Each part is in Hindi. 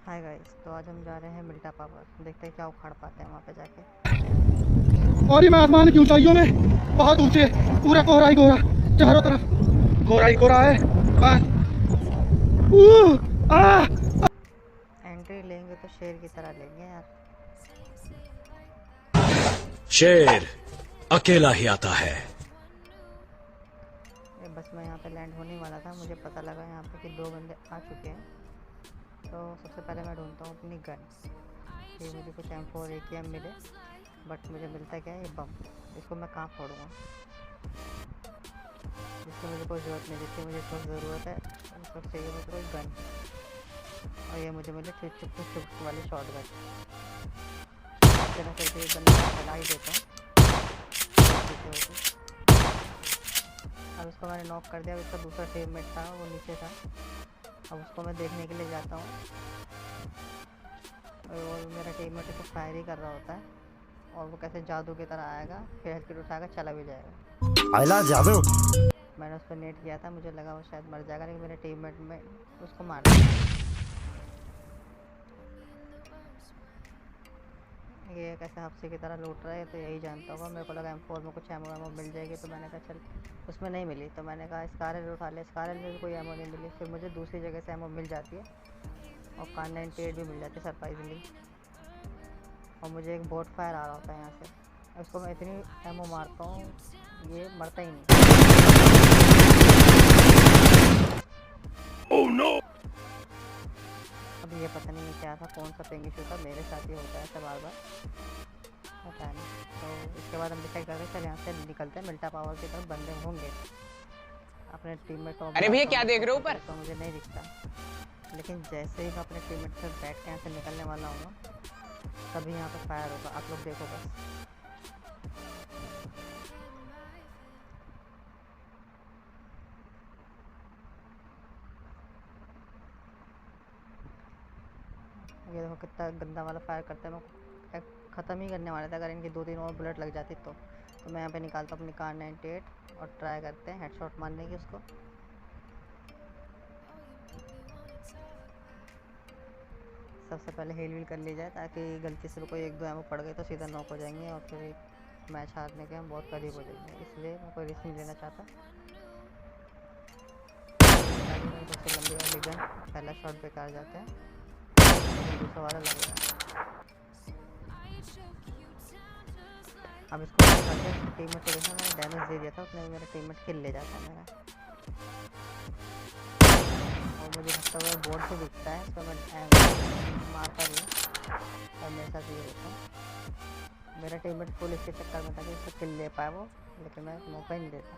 हाय गाइस, तो आज हम जा रहे हैं मिल्टा पावर। देखते हैं क्या उखाड़ पाते हैं वहाँ पे जाके। और ये मैं आसमान की ऊंचाइयों में बहुत ऊंचे, पूरा कोहरा ही कोहरा, चारों तरफ कोहरा ही कोहरा है। एंट्री लेंगे तो शेर की तरह लेंगे यार। शेर अकेला ही आता है। ये बस मैं यहाँ पे लैंड होने वाला था, मुझे पता लगा यहाँ पे कि 2 बंदे आ चुके हैं। तो सबसे पहले मैं ढूंढता हूँ अपनी गन कि मुझे कुछ M4 AKM मिले। बट मुझे मिलता क्या है, ये बम। इसको मैं कहाँ फोड़ूँगा? जिसकी मुझे कोई ज़रूरत नहीं, जिसकी मुझे कोई ज़रूरत है उसको चाहिए मुझे कोई गन। और ये मुझे मिले चुप वाली शॉट गन। चलो फिर भी बंदा चला ही देता हूँ। अब उसको मैंने नॉक कर दिया। अब इसका दूसरा टीममेट था, वो नीचे था। अब उसको मैं देखने के लिए जाता हूँ और मेरा टीममेट उसको फायर ही कर रहा होता है और वो कैसे जादू की तरह आएगा, फिर हेडकिट उठाकर चला भी जाएगा। आइला जादू। मैंने उस पर नेट किया था, मुझे लगा वो शायद मर जाएगा, लेकिन मेरे टीममेट में उसको मार दिया। ये कैसे हफ्से की तरह लूट रहा है तो यही जानता होगा। मेरे को लगा M4 में कुछ एमो मिल जाएगी, तो मैंने कहा चल, उसमें नहीं मिली। तो मैंने कहा स्कारल उठा ले। स्कारल में भी कोई एमो नहीं मिली। फिर मुझे दूसरी जगह से एमो मिल जाती है और कार 98 भी मिल जाती है सरप्राइजली। और मुझे एक बोट फायर आ रहा होता है यहाँ से। उसको मैं इतनी एमो मारता हूँ, ये मरता ही नहीं। Oh no! अब ये पता नहीं क्या था, कौन सा पिंग इशू था, मेरे साथ ही होता है ऐसा बार बार, पता नहीं। तो इसके बाद हम डिसाइड करते चल यहाँ से निकलते हैं। मिल्टा पावर की तरफ बंदे होंगे। अपने टीममेट को अरे भैया क्या देख रहे हो ऊपर? तो मुझे नहीं दिखता, लेकिन जैसे ही मैं अपने टीममेट से बैठ के यहाँ से निकलने वाला हूँ तभी यहाँ पे फायर होगा। आप लोग देखो बस। ये देखो कितना गंदा वाला फायर करते हैं। मैं ख़त्म ही करने वाला था, अगर इनकी 2-3 और बुलेट लग जाती तो मैं यहाँ पे निकालता हूँ अपनी कार 98 और ट्राई करते हैं हेडशॉट मारने की उसको। सबसे पहले हील वील कर ली जाए, ताकि गलती से कोई 1-2 एमो पड़ गए तो सीधा नॉक हो जाएंगे और फिर मैच हारने के हम बहुत करीब हो जाएंगे। इसलिए मैं कोई रिस्क नहीं लेना चाहता। सबसे लंबी वाली गन, पहला शॉट बेकार जाता है, दूसरा वाला लगेगा। अब इसको टीममेट को देखा, मैंने डैमेज दे दिया था, उसने मेरा टीममेट किल ले जाता है मेरा। और मुझे लगता है बोर्ड से दिखता है, इसको मैं मारता नहीं और मेरे साथ ये होता है। मेरा टीममेट फुल इसके चक्कर में था कि इसको किल ले पाए वो, लेकिन मैं मौका ही नहीं देता।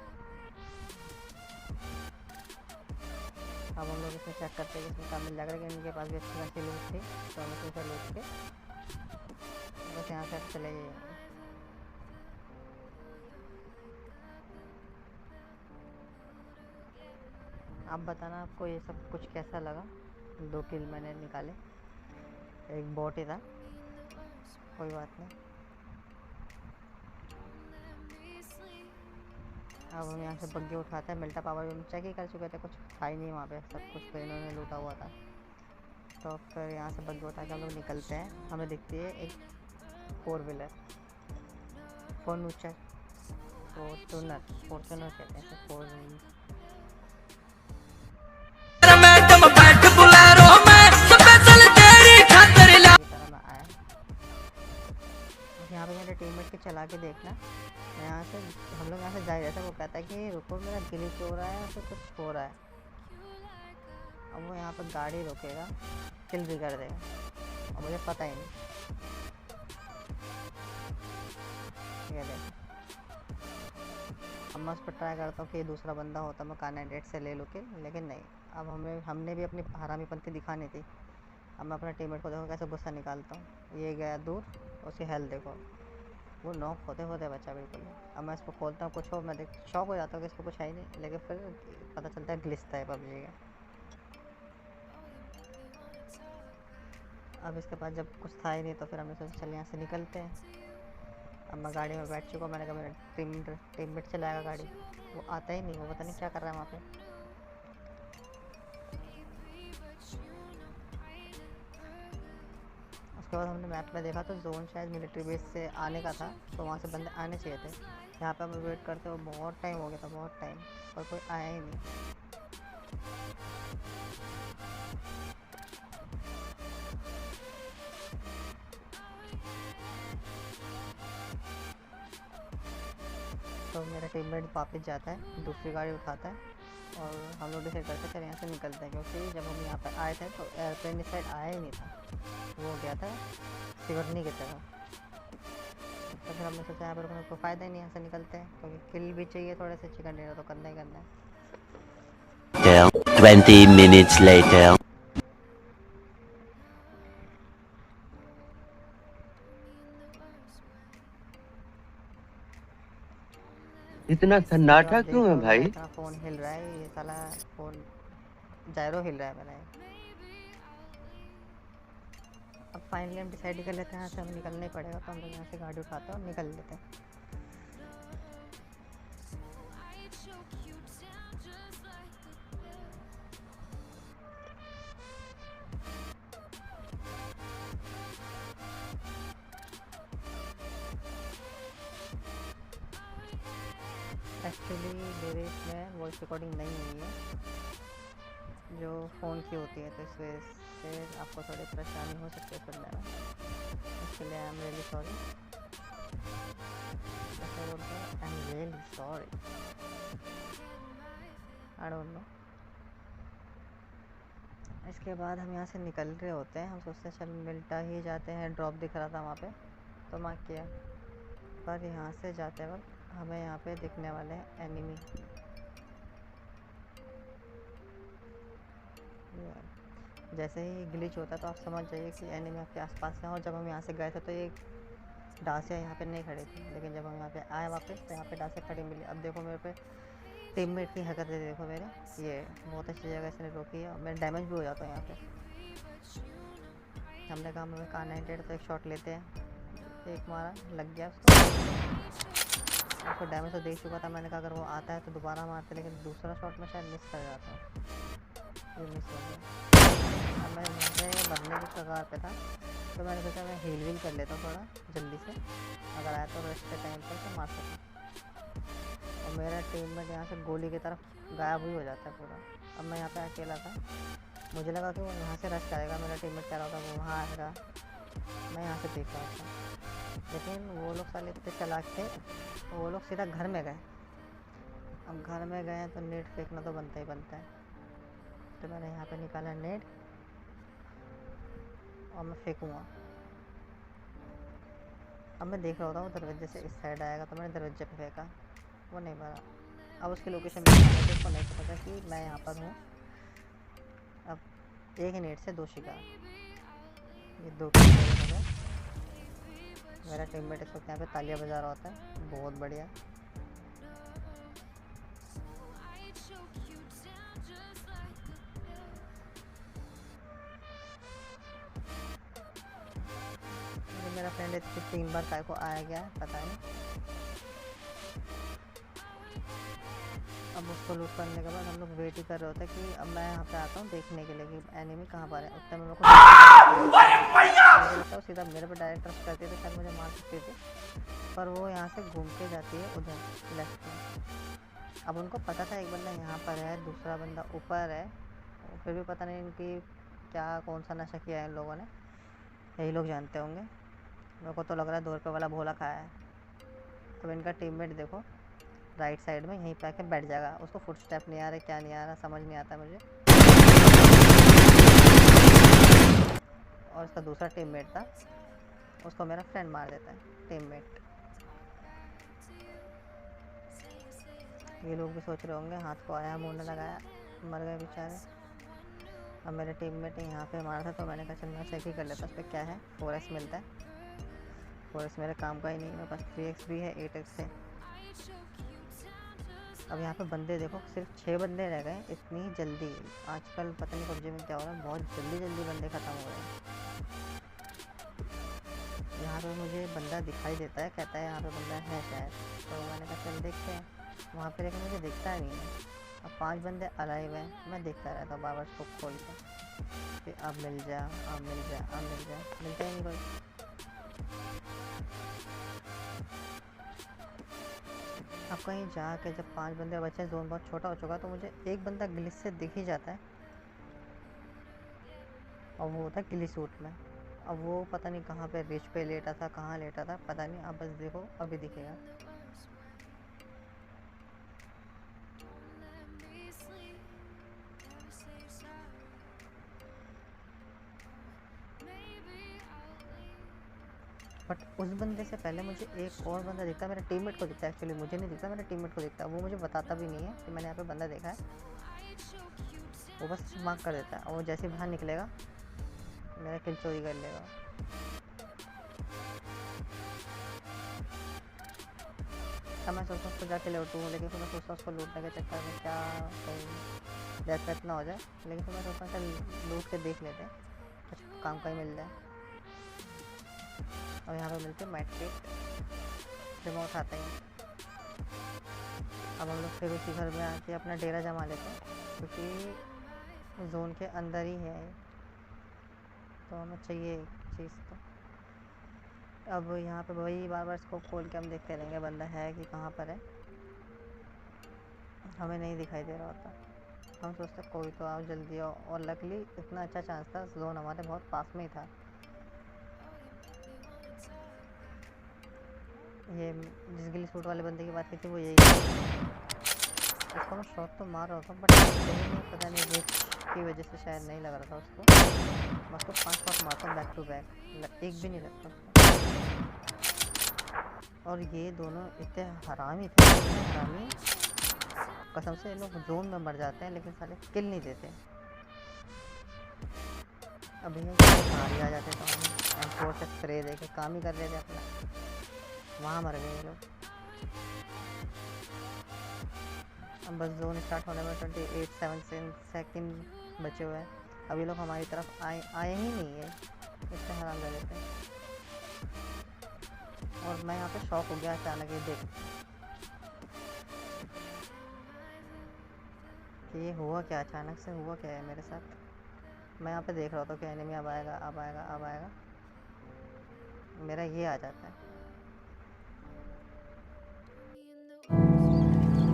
अब हम लोग इसमें चेक करते हैं कि इसमें काम मिल जाएगा, लेकिन इनके पास भी अच्छी खासी लूट थी, तो हम इसे लूट के बस यहाँ से चले गए। आप बताना आपको ये सब कुछ कैसा लगा। 2 किल मैंने निकाले, एक बॉट ही था, कोई बात नहीं। अब हम यहाँ से बग्गे उठाते हैं। मिल्टा पावर हम चेक ही कर चुके थे, कुछ था ही नहीं वहाँ पे, सब कुछ तो इन्होंने लूटा हुआ था। तो फिर यहाँ से बग्गे उठा के हम लोग निकलते हैं। हमें दिखती है एक 4 व्हीलर, फॉर्चूनर कहते हैं 4 व्हीलर। यहाँ पे मेरे टीममेट के चला के देखना। यहाँ से हम लोग यहाँ से जा रहे थे, वो कहता है कि रुको मेरा ग्लिच हो रहा है, फिर कुछ हो रहा है। अब वो यहाँ पर गाड़ी रोकेगा, किल भी कर देगा और मुझे पता ही नहीं। ये देख, अब मैं उस पर ट्राई करता हूँ कि दूसरा बंदा होता मैं कार 98 से ले लूँ के, लेकिन नहीं। अब हमने भी अपनी हरामीपंती दिखानी थी। अब मैं अपने टीममेट को देखो कैसे गुस्सा निकालता हूँ। ये गया दूर, उसकी हेल्थ देखो, वो नॉक होते होते बचा बिल्कुल। अब मैं इसको खोलता हूँ, कुछ हो, मैं देख शॉक हो जाता हूँ कि इसको कुछ है ही नहीं, लेकिन फिर पता चलता है ग्लिच था पबजी का। अब इसके पास जब कुछ था ही नहीं, तो फिर हमने सोचा चल यहाँ से निकलते हैं। अब मैं गाड़ी में बैठ चुका, मैंने कहा मेरा टीममेट चलाएगा गाड़ी, वो आता ही नहीं, वो पता नहीं क्या कर रहा है वहाँ पे। उसके बाद हमने मैप में देखा तो जोन शायद मिलिट्री बेस से आने का था, तो वहाँ से बंदे आने चाहिए थे। यहाँ पे हमें वेट करते हुए बहुत टाइम हो गया था, बहुत टाइम, पर कोई आया ही नहीं। तो मेरा टीममेट वापस जाता है, दूसरी गाड़ी उठाता है और हम लोग डिसाइड करते चले यहाँ से निकलते हैं, क्योंकि जब हम यहाँ पर आए थे तो एयरप्लेन इस साइड आया ही नहीं था, वो गया था सिवरनी की तरफ। तो फिर हमने सोचा यहाँ पर कोई फ़ायदा ही नहीं, यहाँ से निकलते हैं, क्योंकि किल भी चाहिए, थोड़े से चिकन डिनर तो करना ही करना है। 20 minutes later. इतना तो सन्नाटा आप देख क्यों रहे है हो मेरा भाई? इतना फ़ोन हिल रहा है, ये साला फ़ोन जायरो हिल रहा है मेरा। अब फाइनली हम डिसाइड कर लेते हैं यहाँ से हमें निकलना ही पड़ेगा, तो हम लोग यहाँ से गाड़ी उठाते हैं और निकल लेते हैं। एक्चुअली मेरे इसमें वॉइस रिकॉर्डिंग नहीं हुई है, जो फ़ोन की होती है, तो इस वजह से आपको थोड़ी परेशानी हो सकती है सुनने में। इसके लिए आई एम रियली सॉरी। ऐसा बोलते हैं, I am really sorry, I don't know. इसके बाद हम यहाँ से निकल रहे होते हैं, हम सोचते हैं चल मिलता ही जाते हैं, ड्रॉप दिख रहा था वहाँ पे तो मार्क किया, पर यहाँ से जाते वक्त हमें यहाँ पे दिखने वाले हैं एनिमी। जैसे ही ग्लिच होता है तो आप समझ जाइए कि एनिमी आपके आसपास है। और जब हम यहाँ से गए थे तो ये डासिया यहाँ पे नहीं खड़ी थी, लेकिन जब हम यहाँ पे आए वापस तो यहाँ पे डासिया खड़ी मिली। अब देखो मेरे पे टीममेट की हरकत है, देखो मेरे, ये बहुत अच्छी जगह इसने रोकी है और मेरा डैमेज भी हो जाता है यहाँ पे। हमने कहा हमें कहा 98 तो एक शॉट लेते हैं, एक मारा, लग गया उसको डैमेज तो दे चुका था। मैंने कहा अगर वो आता है तो दोबारा मारते, लेकिन दूसरा शॉट में शायद मिस कर जाता हूँ, ये मिस हो गया। अब मैं मरने की कगार पे था, तो मैंने सोचा मैं हील वील कर लेता हूँ थोड़ा जल्दी से, अगर आया तो रेस्ट के टाइम पर तो मार सकूँ। और मेरा टीममेट यहाँ से गोली की तरफ गायब ही हो जाता है पूरा। अब मैं यहाँ पे अकेला था, मुझे लगा कि वो यहाँ से रश करेगा, मेरा टीममेट कह रहा था वो वहाँ आएगा, मैं यहाँ से देख रहा था, लेकिन वो लोग साले इतने चालाक थे, वो लोग सीधा घर में गए। अब घर में गए तो नेट फेंकना तो बनता ही बनता है, तो मैंने यहाँ पे निकाला नेट और मैं फेंकूँगा। अब मैं देख रहा होता वो दरवाजे से इस साइड आएगा, तो मैंने दरवाजे पे फेंका, वो नहीं मारा। अब उसकी लोकेशन में उसको नहीं पता कि मैं यहाँ पर हूँ। अब एक ही नेट से दो शिकार, ये दो मेरा टीममेट इस वक्त यहाँ पे तालियां बजा रहा होता है, बहुत बढ़िया। मेरा फ्रेंड इसको 3 बार काय को आया गया है, पता नहीं। अब उसको लूट करने के बाद हम लोग वेट ही कर रहे होते हैं कि अब मैं यहाँ पे आता हूँ देखने के लिए कि एनिमी कहाँ पर है। उस टाइम हम लोग को सीधा मेरे पे डायरेक्ट रश करते थे, शायद मुझे मार सकते थे, पर वो यहाँ से घूम के जाती है उधर लेफ्ट में। अब उनको पता था एक बंदा यहाँ पर है, दूसरा बंदा ऊपर है, फिर भी पता नहीं इनकी क्या कौन सा नशा किया है इन लोगों ने, यही लोग जानते होंगे। मेरे को तो लग रहा है 2 रुपये वाला भोला खाया है। तो इनका टीममेट देखो राइट साइड में यहीं पे आके बैठ जाएगा, उसको फुट स्टेप नहीं आ रहा, क्या नहीं आ रहा समझ नहीं आता मुझे। और इसका दूसरा टीममेट था, उसको मेरा फ्रेंड मार देता है, टीममेट। ये लोग भी सोच रहे होंगे हाथ को आया मुँह ने लगाया, मर गए बेचारे। अब मेरे टीममेट यहाँ पे मारा था, तो मैंने कहा चल मैं चेक ही कर लेता उस पर क्या है। 4x मिलता है, 4x मेरे काम का ही नहीं है, मेरे पास 3x भी है, 8x है। अब यहाँ पे बंदे देखो, सिर्फ 6 बंदे रह गए इतनी जल्दी। आजकल पता नहीं पबजी में क्या हो रहा है, बहुत जल्दी जल्दी बंदे ख़त्म हो रहे हैं। यहाँ पे मुझे बंदा दिखाई देता है, कहता है यहाँ पे बंदा है शायद, तो मैंने कहा चल देखते हैं वहाँ पे, लेकिन मुझे दिखता नहीं है। अब 5 बंदे अलाइव हैं, मैं देखता रहता हूँ बार बार स्कोप खोल के। कि अब मिल जा, अब मिल जा, अब मिल जा, मिलता ही नहीं कोई। अब कहीं जाके जब 5 बंदे बचे, जोन बहुत छोटा हो चुका, तो मुझे एक बंदा ग्लिच से दिख ही जाता है और वो होता है गिली सूट में। अब वो पता नहीं कहाँ पे, रिच पे लेटा था, कहाँ लेटा था पता नहीं। अब बस देखो अभी दिखेगा। बट उस बंदे से पहले मुझे एक और बंदा दिखता है, मेरे टीममेट को दिखता है। एक्चुअली मुझे नहीं दिखता, मेरे टीममेट को दिखता है। वो मुझे बताता भी नहीं है कि मैंने यहाँ पे बंदा देखा है, वो बस मार्क कर देता है। और वो जैसे ही बाहर निकलेगा मेरा किल चोरी कर लेगा। अब मैं सोचता हूँ उसको जाके लूटूँ, लेकिन फिर मैं सोचता हूँ उसको लूटने के चक्कर में क्या कहीं डेथ वेथ ना हो जाए। लेकिन फिर मैं सोचता हूँ चल लूट के देख लेते हैं, कुछ काम का ही मिल जाए। और यहाँ पे मिलते हैं मैट्रिक, रिमोट आते हैं। अब हम लोग फिर उसी घर में आके अपना डेरा जमा लेते हैं, क्योंकि जोन के अंदर ही है तो हमें चाहिए एक चीज़। तो अब यहाँ पे वही बार बार इसको खोल के हम देखते रहेंगे बंदा है कि कहाँ पर है। हमें नहीं दिखाई दे रहा होता, हम सोचते कोई तो आओ जल्दी आओ। और लकीली इतना अच्छा चांस था, जोन हमारे बहुत पास में ही था। ये जिस गिली सूट वाले बंदे की बात की थी वो यही है। उसको मैं शॉट तो मार रहा था बट पता नहीं रिच की वजह से शायद नहीं लग रहा था उसको। मैं उसको 5 शॉट मारता हूँ बैक टू बैक, एक भी नहीं लगता उसको। और ये दोनों इतने हरामी थे, हरामी कसम से। ये लोग जोन में मर जाते हैं लेकिन सारे किल नहीं देते। अब ये बाहर ही आ जाते तो हम M4 से स्प्रे दे के काम ही कर लेते अपना। वहाँ मर गए ये लोग। अब बस जोन स्टार्ट होने में 28 सेकंड बचे हुए हैं। अब ये लोग हमारी तरफ आए ही नहीं है, इतने हराम कर देते हैं। और मैं यहाँ पे शॉक हो गया अचानक ये देख कि ये हुआ क्या, अचानक से हुआ क्या है मेरे साथ। मैं यहाँ पे देख रहा था कि एनिमी अब आएगा, अब आएगा, अब आएगा, मेरा ये आ जाता है।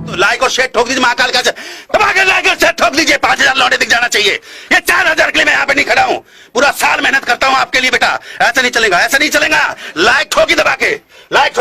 तो लाइक और शेयर ठोक दीजिए, महाकाल का दबाकर लाइक और शेयर ठोक दीजिए। 5000 लौटे दिख जाना चाहिए। ये 4000 के लिए मैं यहाँ पे नहीं खड़ा हूँ, पूरा साल मेहनत करता हूँ आपके लिए बेटा। ऐसा नहीं चलेगा, ऐसा नहीं चलेगा। लाइक ठोकी दबा के, लाइक ठोक